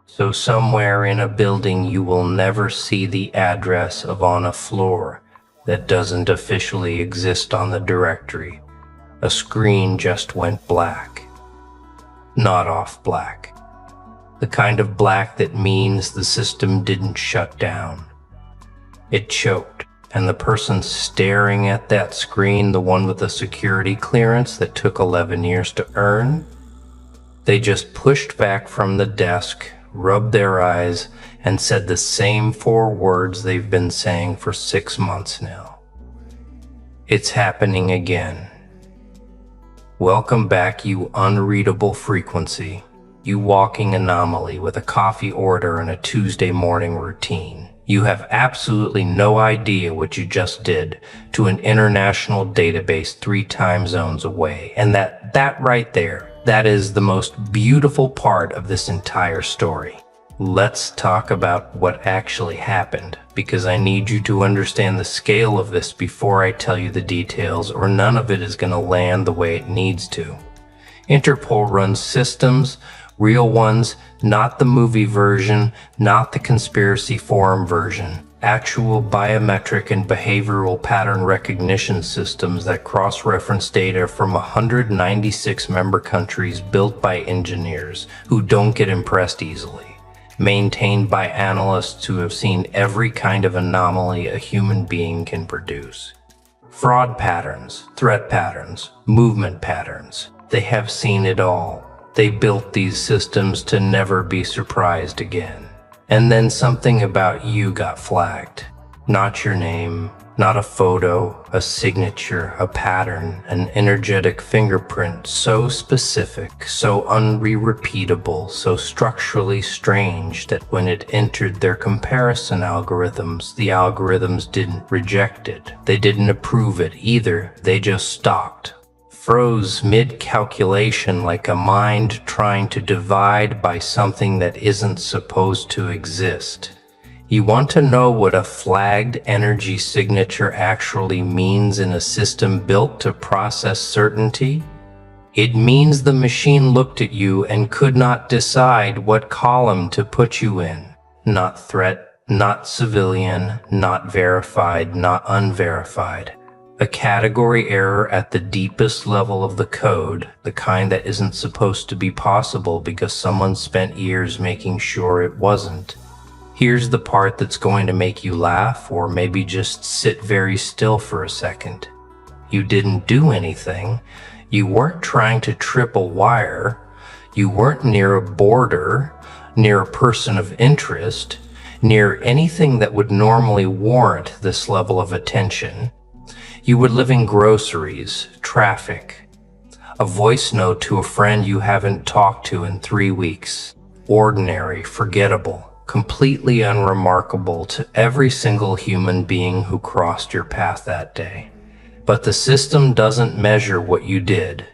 So somewhere in a building you will never see the address of on a floor that doesn't officially exist on the directory. A screen just went black. Not off black. The kind of black that means the system didn't shut down. It choked, and the person staring at that screen, the one with the security clearance that took 11 years to earn, they just pushed back from the desk, rubbed their eyes, and said the same 4 words they've been saying for 6 months now. It's happening again. Welcome back, you unreadable frequency, you walking anomaly with a coffee order and a Tuesday morning routine. You have absolutely no idea what you just did to an international database 3 time zones away. And that right there, that is the most beautiful part of this entire story. Let's talk about what actually happened, because I need you to understand the scale of this before I tell you the details, or none of it is going to land the way it needs to. Interpol runs systems, real ones, not the movie version, not the conspiracy forum version. Actual biometric and behavioral pattern recognition systems that cross-reference data from 196 member countries, built by engineers who don't get impressed easily, maintained by analysts who have seen every kind of anomaly a human being can produce. Fraud patterns, threat patterns, movement patterns. They have seen it all. They built these systems to never be surprised again. And then something about you got flagged. Not your name, not a photo, a signature, a pattern, an energetic fingerprint so specific, so unrepeatable, so structurally strange that when it entered their comparison algorithms, the algorithms didn't reject it. They didn't approve it either. They just stopped. Froze mid-calculation, like a mind trying to divide by something that isn't supposed to exist. You want to know what a flagged energy signature actually means in a system built to process certainty? It means the machine looked at you and could not decide what column to put you in. Not threat, not civilian, not verified, not unverified. A category error at the deepest level of the code, the kind that isn't supposed to be possible because someone spent years making sure it wasn't. Here's the part that's going to make you laugh, or maybe just sit very still for a second. You didn't do anything. You weren't trying to trip a wire. You weren't near a border, near a person of interest, near anything that would normally warrant this level of attention. You were living groceries, traffic, a voice note to a friend you haven't talked to in 3 weeks. Ordinary, forgettable, completely unremarkable to every single human being who crossed your path that day. But the system doesn't measure what you did.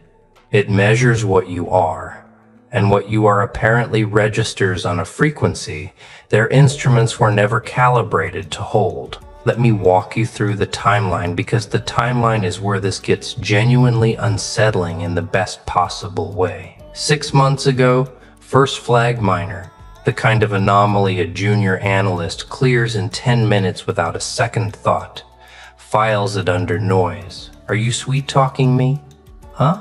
It measures what you are. And what you are apparently registers on a frequency their instruments were never calibrated to hold. Let me walk you through the timeline, because the timeline is where this gets genuinely unsettling in the best possible way. 6 months ago, first flag minor, the kind of anomaly a junior analyst clears in 10 minutes without a second thought, files it under noise. Are you sweet-talking me? Huh?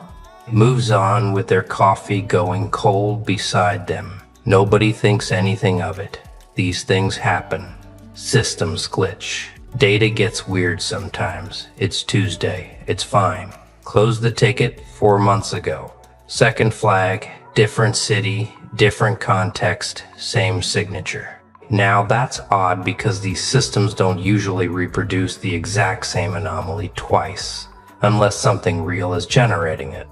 Moves on with their coffee going cold beside them. Nobody thinks anything of it. These things happen. Systems glitch. Data gets weird sometimes. It's Tuesday. It's fine. Close the ticket 4 months ago. Second flag, different city, different context, same signature. Now that's odd because these systems don't usually reproduce the exact same anomaly twice, unless something real is generating it.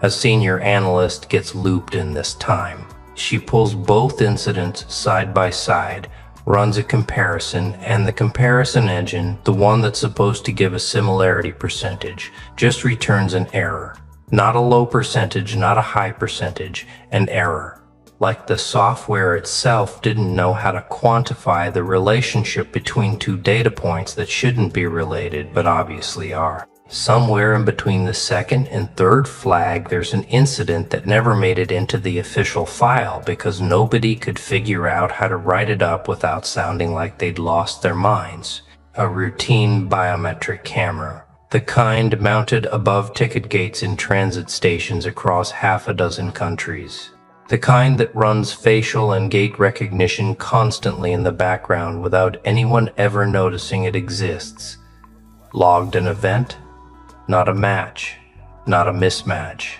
A senior analyst gets looped in this time. She pulls both incidents side by side, runs a comparison, and the comparison engine, the one that's supposed to give a similarity percentage, just returns an error. Not a low percentage, not a high percentage, an error. Like the software itself didn't know how to quantify the relationship between 2 data points that shouldn't be related, but obviously are. Somewhere in between the second and third flag, there's an incident that never made it into the official file because nobody could figure out how to write it up without sounding like they'd lost their minds. A routine biometric camera, the kind mounted above ticket gates in transit stations across half a dozen countries. The kind that runs facial and gait recognition constantly in the background without anyone ever noticing it exists. Logged an event? Not a match, not a mismatch.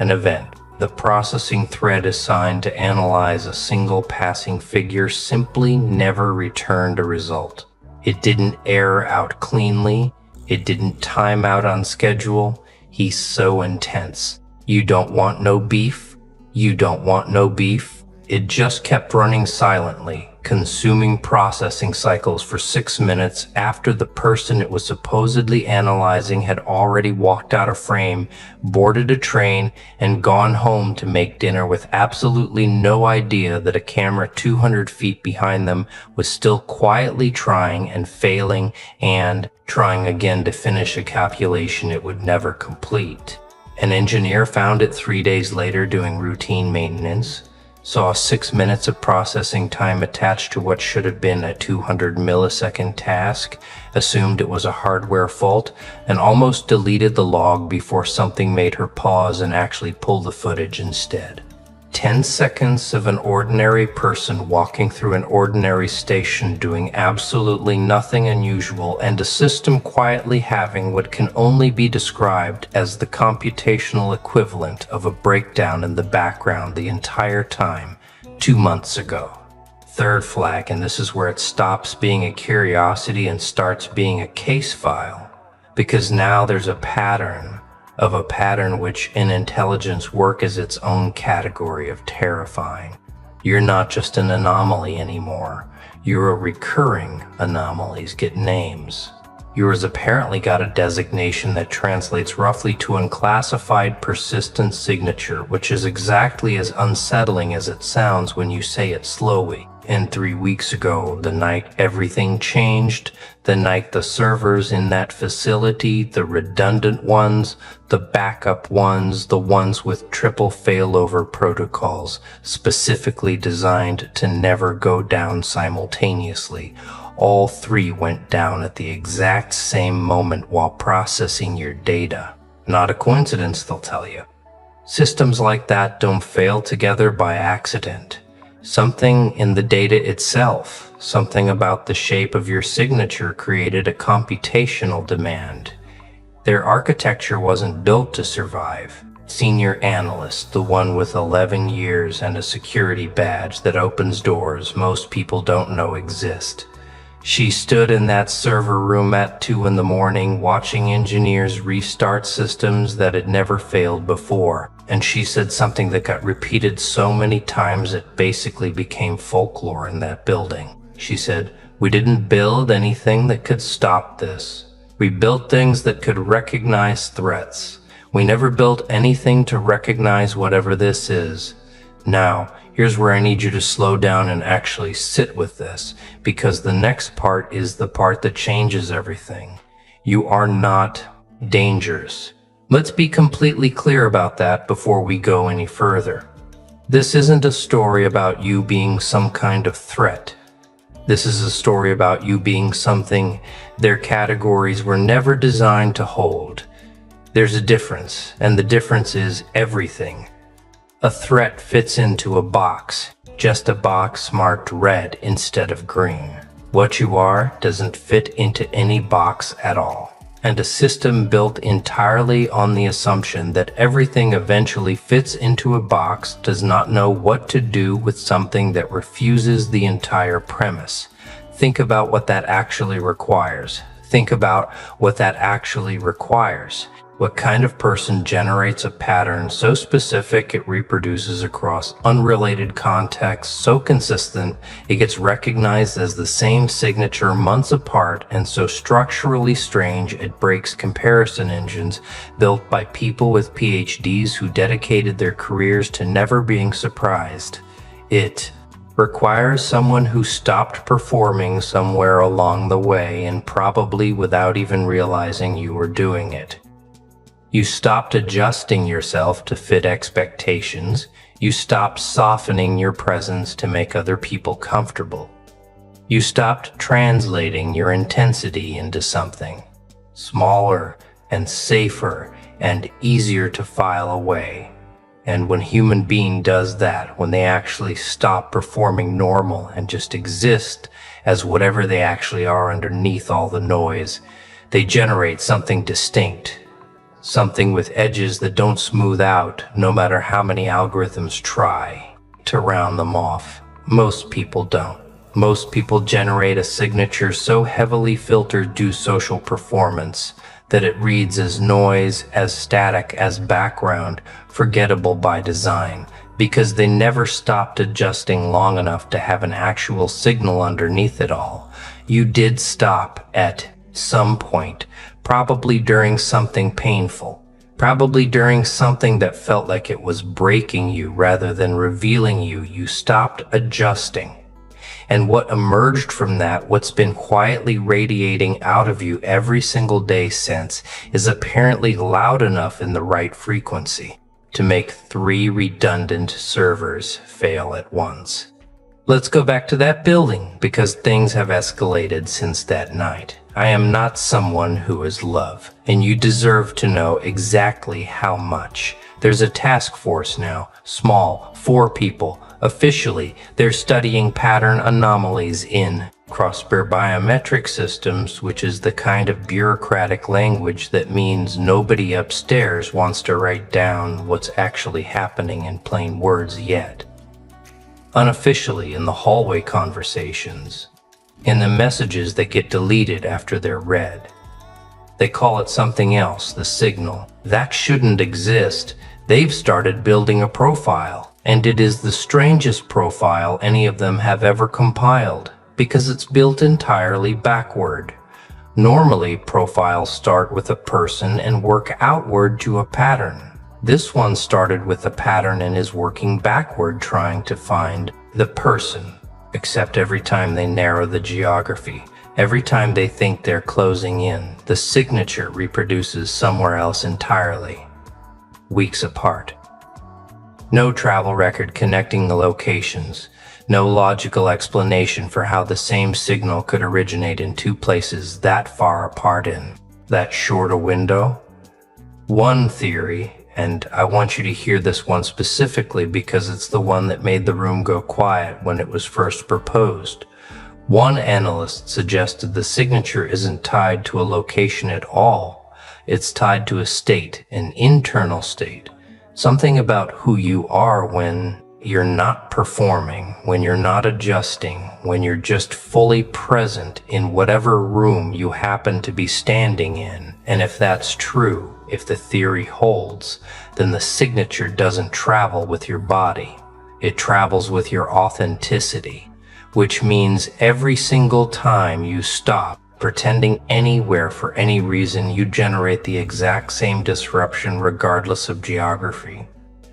An event. The processing thread assigned to analyze a single passing figure simply never returned a result. It didn't error out cleanly. It didn't time out on schedule. He's so intense. You don't want no beef. You don't want no beef. It just kept running silently, consuming processing cycles for 6 minutes after the person it was supposedly analyzing had already walked out of frame, boarded a train, and gone home to make dinner with absolutely no idea that a camera 200 feet behind them was still quietly trying and failing and trying again to finish a calculation it would never complete. An engineer found it 3 days later doing routine maintenance, saw 6 minutes of processing time attached to what should have been a 200 millisecond task, assumed it was a hardware fault, and almost deleted the log before something made her pause and actually pull the footage instead. 10 seconds of an ordinary person walking through an ordinary station doing absolutely nothing unusual, and a system quietly having what can only be described as the computational equivalent of a breakdown in the background the entire time, 2 months ago. Third flag, and this is where it stops being a curiosity and starts being a case file, because now there's a pattern which in intelligence work is its own category of terrifying. You're not just an anomaly anymore. You're a recurring anomalies get names. Yours apparently got a designation that translates roughly to unclassified persistent signature, which is exactly as unsettling as it sounds when you say it slowly. And 3 weeks ago, the night everything changed, the night the servers in that facility, the redundant ones, the backup ones, the ones with triple failover protocols, specifically designed to never go down simultaneously, all three went down at the exact same moment while processing your data. Not a coincidence, they'll tell you. Systems like that don't fail together by accident. Something in the data itself, something about the shape of your signature created a computational demand. Their architecture wasn't built to survive. Senior analyst, the one with 11 years and a security badge that opens doors most people don't know exist. She stood in that server room at 2 in the morning watching engineers restart systems that had never failed before. And she said something that got repeated so many times it basically became folklore in that building. She said, "We didn't build anything that could stop this. We built things that could recognize threats. We never built anything to recognize whatever this is. Now, here's where I need you to slow down and actually sit with this, because the next part is the part that changes everything. You are not dangerous." Let's be completely clear about that before we go any further. This isn't a story about you being some kind of threat. This is a story about you being something their categories were never designed to hold. There's a difference, and the difference is everything. A threat fits into a box, just a box marked red instead of green. What you are doesn't fit into any box at all. And a system built entirely on the assumption that everything eventually fits into a box does not know what to do with something that refuses the entire premise. Think about what that actually requires. Think about what that actually requires. What kind of person generates a pattern so specific it reproduces across unrelated contexts, so consistent it gets recognized as the same signature months apart, and so structurally strange it breaks comparison engines built by people with PhDs who dedicated their careers to never being surprised? It requires someone who stopped performing somewhere along the way, and probably without even realizing you were doing it. You stopped adjusting yourself to fit expectations. You stopped softening your presence to make other people comfortable. You stopped translating your intensity into something smaller and safer and easier to file away. And when a human being does that, when they actually stop performing normal and just exist as whatever they actually are underneath all the noise, they generate something distinct, something with edges that don't smooth out no matter how many algorithms try to round them off. Most people don't. Most people generate a signature so heavily filtered due social performance that it reads as noise, as static, as background, forgettable by design, because they never stopped adjusting long enough to have an actual signal underneath it all. You did stop at some point, probably during something painful, probably during something that felt like it was breaking you rather than revealing you. You stopped adjusting. And what emerged from that, what's been quietly radiating out of you every single day since, is apparently loud enough in the right frequency to make 3 redundant servers fail at once. Let's go back to that building, because things have escalated since that night. I am not someone who is love, and you deserve to know exactly how much. There's a task force now, small, 4 people. Officially, they're studying pattern anomalies in cross-bear biometric systems, which is the kind of bureaucratic language that means nobody upstairs wants to write down what's actually happening in plain words yet. Unofficially, in the hallway conversations, in the messages that get deleted after they're read, they call it something else, the signal. That shouldn't exist. They've started building a profile. And it is the strangest profile any of them have ever compiled, because it's built entirely backward. Normally, profiles start with a person and work outward to a pattern. This one started with a pattern and is working backward, trying to find the person, except every time they narrow the geography, every time they think they're closing in, the signature reproduces somewhere else entirely, weeks apart. No travel record connecting the locations, no logical explanation for how the same signal could originate in 2 places that far apart in that short a window. One theory, and I want you to hear this one specifically because it's the one that made the room go quiet when it was first proposed. One analyst suggested the signature isn't tied to a location at all. It's tied to a state, an internal state. Something about who you are when you're not performing, when you're not adjusting, when you're just fully present in whatever room you happen to be standing in. And if that's true, if the theory holds, then the signature doesn't travel with your body. It travels with your authenticity, which means every single time you stop pretending anywhere for any reason, you generate the exact same disruption regardless of geography.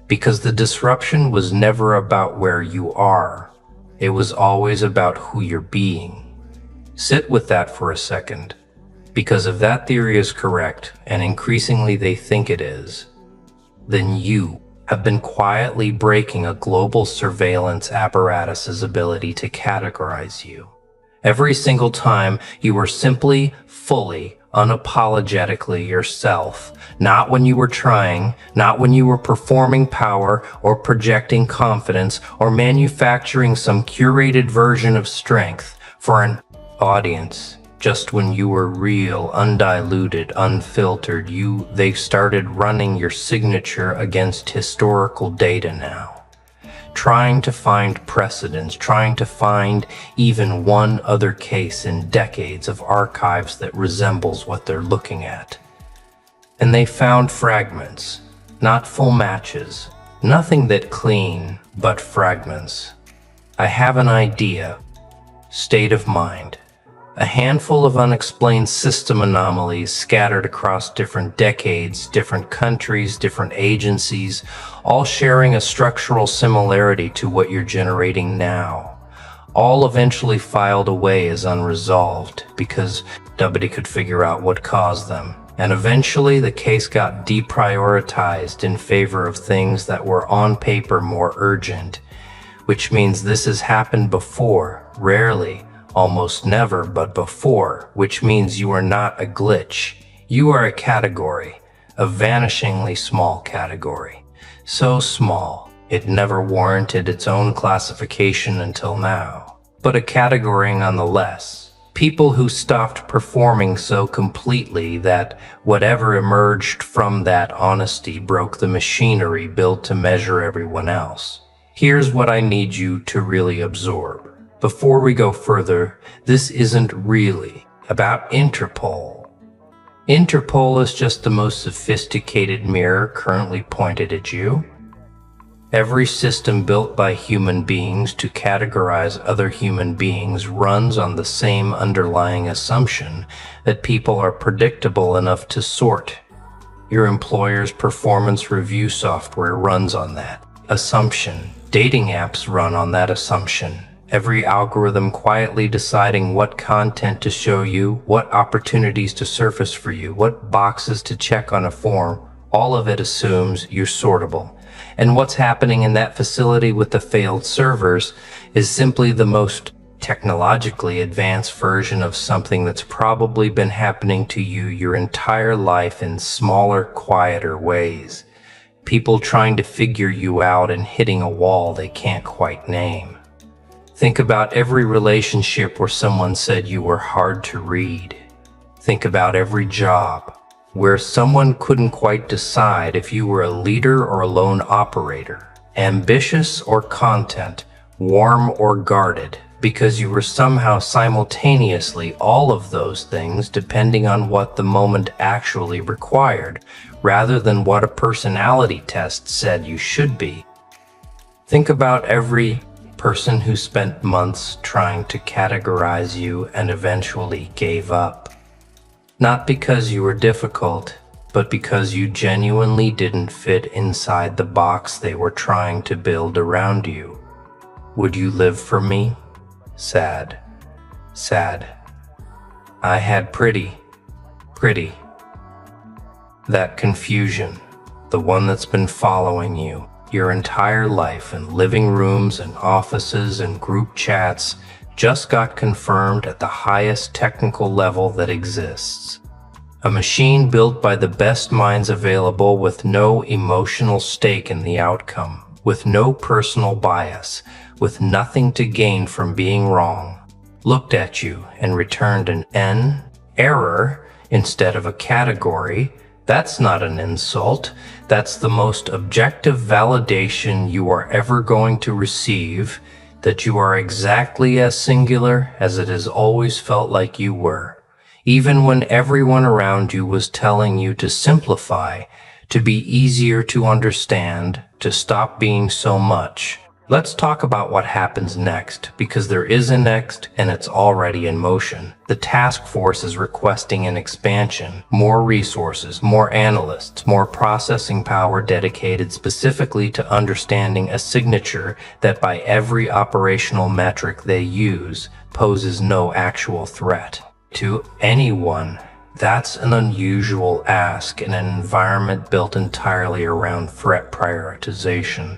Because the disruption was never about where you are. It was always about who you're being. Sit with that for a second. Because if that theory is correct, and increasingly they think it is, then you have been quietly breaking a global surveillance apparatus's ability to categorize you. Every single time you were simply, fully, unapologetically yourself, not when you were trying, not when you were performing power or projecting confidence or manufacturing some curated version of strength for an audience. Just when you were real, undiluted, unfiltered, they've started running your signature against historical data now. Trying to find precedents, trying to find even one other case in decades of archives that resembles what they're looking at. And they found fragments, not full matches, nothing that clean, but fragments. I have an idea, state of mind. A handful of unexplained system anomalies scattered across different decades, different countries, different agencies, all sharing a structural similarity to what you're generating now. all eventually filed away as unresolved because nobody could figure out what caused them. And eventually the case got deprioritized in favor of things that were on paper more urgent, which means this has happened before, rarely, almost never, but before, which means you are not a glitch. You are a category, a vanishingly small category. So small, it never warranted its own classification until now. But a category nonetheless. People who stopped performing so completely that whatever emerged from that honesty broke the machinery built to measure everyone else. Here's what I need you to really absorb. Before we go further, this isn't really about Interpol. Interpol is just the most sophisticated mirror currently pointed at you. Every system built by human beings to categorize other human beings runs on the same underlying assumption that people are predictable enough to sort. Your employer's performance review software runs on that assumption. Dating apps run on that assumption. Every algorithm quietly deciding what content to show you, what opportunities to surface for you, what boxes to check on a form, all of it assumes you're sortable. And what's happening in that facility with the failed servers is simply the most technologically advanced version of something that's probably been happening to you your entire life in smaller, quieter ways. People trying to figure you out and hitting a wall they can't quite name. Think about every relationship where someone said you were hard to read. Think about every job where someone couldn't quite decide if you were a leader or a lone operator, ambitious or content, warm or guarded, because you were somehow simultaneously all of those things depending on what the moment actually required, rather than what a personality test said you should be. Think about every person who spent months trying to categorize you and eventually gave up. Not because you were difficult, but because you genuinely didn't fit inside the box they were trying to build around you. Would you live for me? Sad. Sad. I had pretty. That confusion, the one that's been following you your entire life in living rooms and offices and group chats, just got confirmed at the highest technical level that exists. A machine built by the best minds available with no emotional stake in the outcome, with no personal bias, with nothing to gain from being wrong, looked at you and returned an N, error, instead of a category. That's not an insult. That's the most objective validation you are ever going to receive, that you are exactly as singular as it has always felt like you were, even when everyone around you was telling you to simplify, to be easier to understand, to stop being so much. Let's talk about what happens next, because there is a next and it's already in motion. The task force is requesting an expansion, more resources, more analysts, more processing power dedicated specifically to understanding a signature that by every operational metric they use poses no actual threat to anyone. That's an unusual ask in an environment built entirely around threat prioritization.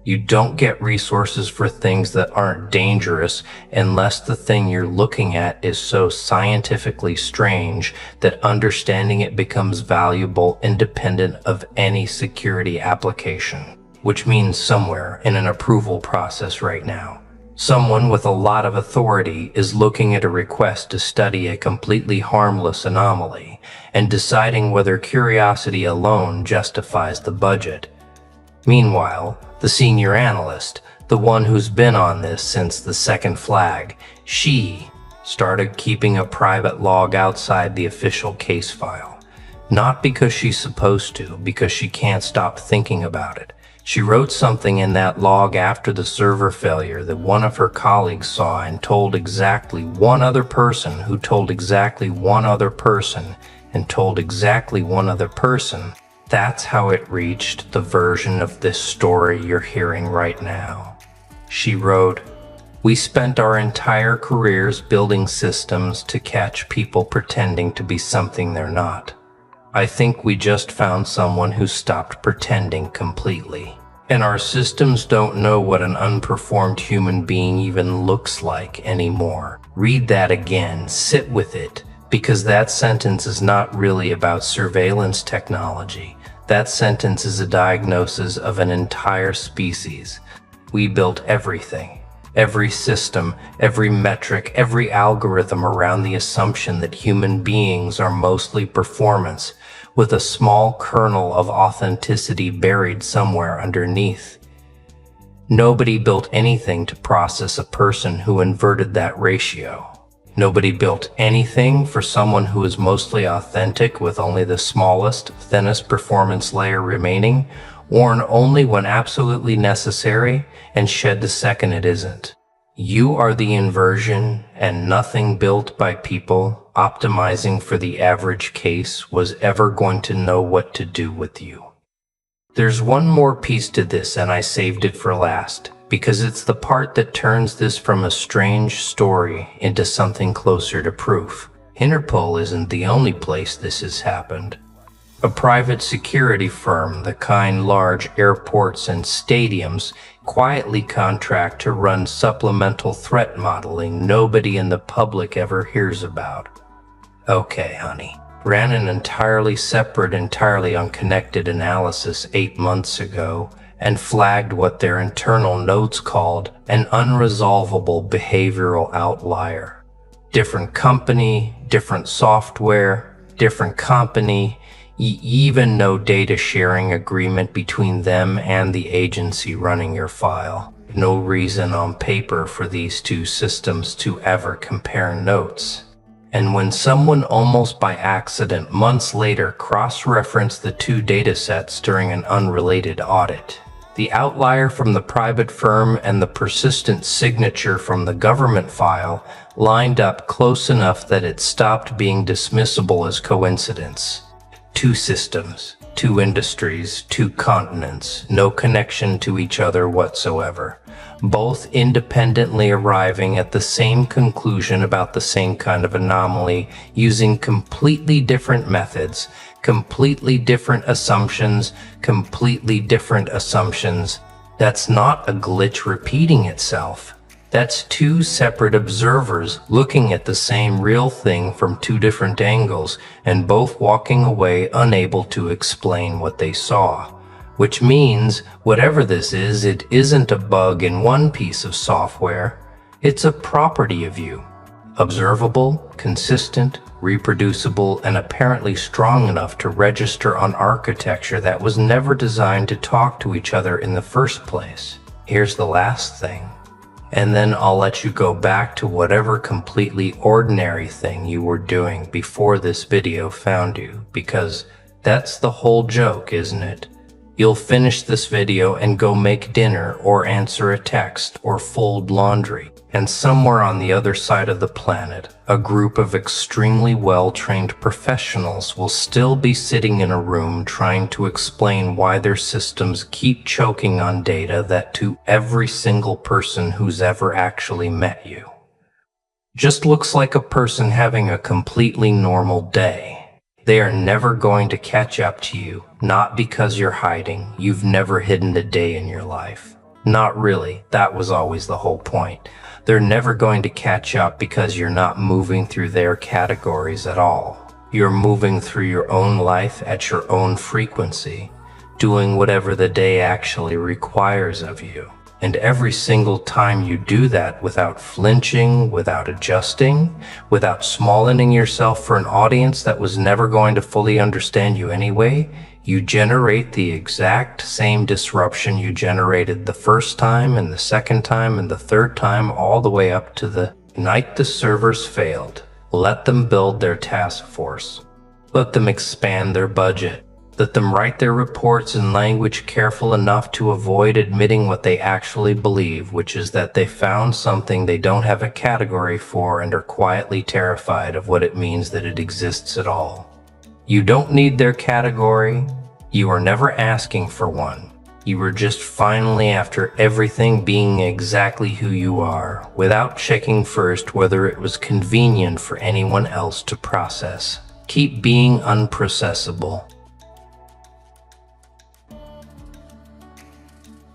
You don't get resources for things that aren't dangerous unless the thing you're looking at is so scientifically strange that understanding it becomes valuable independent of any security application, which means somewhere in an approval process right now. Someone with a lot of authority is looking at a request to study a completely harmless anomaly and deciding whether curiosity alone justifies the budget. Meanwhile, the senior analyst, the one who's been on this since the second flag, she started keeping a private log outside the official case file. Not because she's supposed to, because she can't stop thinking about it. She wrote something in that log after the server failure that one of her colleagues saw and told exactly one other person who told exactly one other person and told exactly one other person. That's how it reached the version of this story you're hearing right now. She wrote, We spent our entire careers building systems to catch people pretending to be something they're not. I think we just found someone who stopped pretending completely. And our systems don't know what an unperformed human being even looks like anymore. Read that again, sit with it, because that sentence is not really about surveillance technology. That sentence is a diagnosis of an entire species. We built everything, every system, every metric, every algorithm around the assumption that human beings are mostly performance, with a small kernel of authenticity buried somewhere underneath. Nobody built anything to process a person who inverted that ratio. Nobody built anything for someone who is mostly authentic with only the smallest, thinnest performance layer remaining, worn only when absolutely necessary, and shed the second it isn't. You are the inversion, and nothing built by people optimizing for the average case was ever going to know what to do with you. There's one more piece to this, and I saved it for last, because it's the part that turns this from a strange story into something closer to proof. Interpol isn't the only place this has happened. A private security firm, the kind large airports and stadiums quietly contract to run supplemental threat modeling nobody in the public ever hears about. Okay, honey. Ran an entirely separate, entirely unconnected analysis 8 months ago and flagged what their internal notes called an unresolvable behavioral outlier. Different company, different software, different company, even no data sharing agreement between them and the agency running your file. No reason on paper for these two systems to ever compare notes. And when someone almost by accident months later cross-referenced the two datasets during an unrelated audit, the outlier from the private firm and the persistent signature from the government file lined up close enough that it stopped being dismissible as coincidence. Two systems, two industries, two continents, no connection to each other whatsoever, both independently arriving at the same conclusion about the same kind of anomaly using completely different methods, completely different assumptions. That's not a glitch repeating itself. That's two separate observers looking at the same real thing from two different angles and both walking away unable to explain what they saw. Which means, whatever this is, it isn't a bug in one piece of software. It's a property of you. Observable, consistent, reproducible, and apparently strong enough to register on architecture that was never designed to talk to each other in the first place. Here's the last thing. And then I'll let you go back to whatever completely ordinary thing you were doing before this video found you, because that's the whole joke, isn't it? You'll finish this video and go make dinner or answer a text or fold laundry, and somewhere on the other side of the planet, a group of extremely well-trained professionals will still be sitting in a room trying to explain why their systems keep choking on data that to every single person who's ever actually met you just looks like a person having a completely normal day. They are never going to catch up to you, not because you're hiding. You've never hidden a day in your life. Not really. That was always the whole point. They're never going to catch up because you're not moving through their categories at all. You're moving through your own life at your own frequency, doing whatever the day actually requires of you. And every single time you do that without flinching, without adjusting, without smallening yourself for an audience that was never going to fully understand you anyway, you generate the exact same disruption you generated the first time and the second time and the third time, all the way up to the night the servers failed. Let them build their task force. Let them expand their budget. Let them write their reports in language careful enough to avoid admitting what they actually believe, which is that they found something they don't have a category for and are quietly terrified of what it means that it exists at all. You don't need their category. You are never asking for one. You were just finally after everything being exactly who you are, without checking first whether it was convenient for anyone else to process. Keep being unprocessable.